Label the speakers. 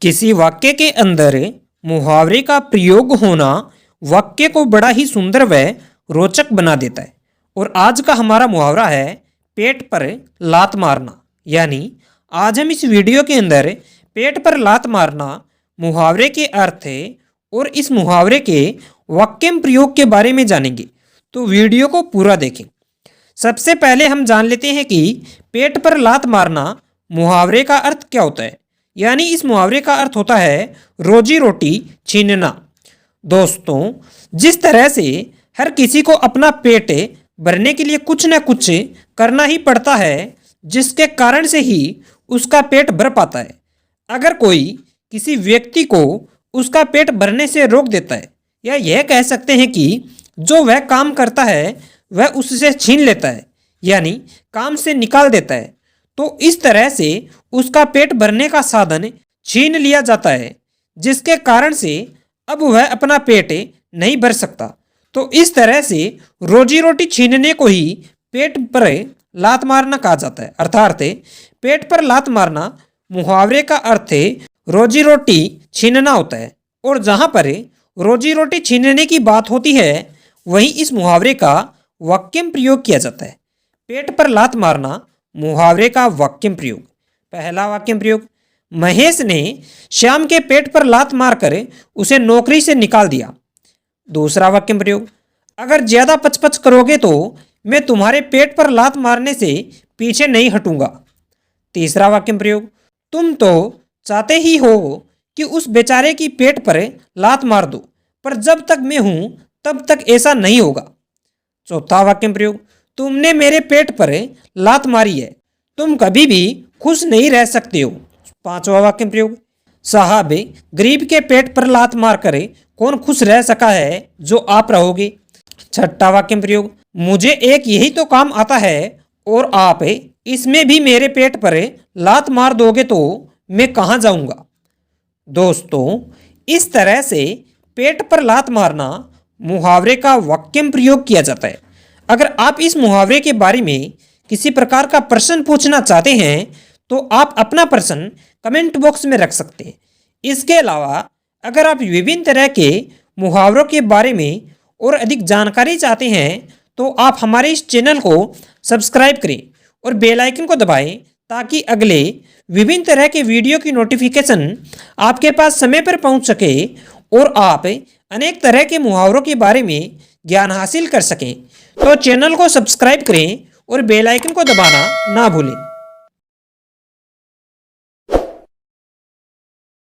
Speaker 1: किसी वाक्य के अंदर मुहावरे का प्रयोग होना वाक्य को बड़ा ही सुंदर व रोचक बना देता है। और आज का हमारा मुहावरा है पेट पर लात मारना। यानी आज हम इस वीडियो के अंदर पेट पर लात मारना मुहावरे के अर्थ और इस मुहावरे के वाक्य प्रयोग के बारे में जानेंगे। तो वीडियो को पूरा देखें। सबसे पहले हम जान लेते हैं कि पेट पर लात मारना मुहावरे का अर्थ क्या होता है। यानी इस मुहावरे का अर्थ होता है रोजी रोटी छीनना। दोस्तों, जिस तरह से हर किसी को अपना पेट भरने के लिए कुछ न कुछ करना ही पड़ता है, जिसके कारण से ही उसका पेट भर पाता है। अगर कोई किसी व्यक्ति को उसका पेट भरने से रोक देता है, या यह कह सकते हैं कि जो वह काम करता है वह उससे छीन लेता है, यानी काम से निकाल देता है, तो इस तरह से उसका पेट भरने का साधन छीन लिया जाता है, जिसके कारण से अब वह अपना पेट नहीं भर सकता। तो इस तरह से रोजी रोटी छीनने को ही पेट पर लात मारना कहा जाता है। अर्थात पेट पर लात मारना मुहावरे का अर्थ रोजी रोटी छीनना होता है। और जहाँ पर रोजी रोटी छीनने की बात होती है, वहीं इस मुहावरे का वाक्य प्रयोग किया जाता है। पेट पर लात मारना मुहावरे का वाक्य प्रयोग। पहला वाक्य प्रयोग, महेश ने श्याम के पेट पर लात मारकर उसे नौकरी से निकाल दिया। दूसरा वाक्य प्रयोग, अगर ज्यादा पचपच करोगे तो मैं तुम्हारे पेट पर लात मारने से पीछे नहीं हटूंगा। तीसरा वाक्य प्रयोग, तुम तो चाहते ही हो कि उस बेचारे की पेट पर लात मार दो, पर जब तक मैं हूं तब तक ऐसा नहीं होगा। चौथा वाक्य प्रयोग, तुमने मेरे पेट पर लात मारी है, तुम कभी भी खुश नहीं रह सकते हो। पांचवा वाक्य प्रयोग, साहब गरीब के पेट पर लात मारकर कौन खुश रह सका है जो आप रहोगे। छठा वाक्य प्रयोग, मुझे एक यही तो काम आता है और आप इसमें भी मेरे पेट पर लात मार दोगे तो मैं कहाँ जाऊंगा। दोस्तों, इस तरह से पेट पर लात मारना मुहावरे का वाक्य प्रयोग किया जाता है। अगर आप इस मुहावरे के बारे में किसी प्रकार का प्रश्न पूछना चाहते हैं तो आप अपना प्रश्न कमेंट बॉक्स में रख सकते हैं। इसके अलावा अगर आप विभिन्न तरह के मुहावरों के बारे में और अधिक जानकारी चाहते हैं तो आप हमारे इस चैनल को सब्सक्राइब करें और बेल आइकन को दबाएं, ताकि अगले विभिन्न तरह के वीडियो की नोटिफिकेशन आपके पास समय पर पहुंच सके और आप अनेक तरह के मुहावरों के बारे में ज्ञान हासिल कर सकें। तो चैनल को सब्सक्राइब करें और बेल आइकन को दबाना ना भूलें।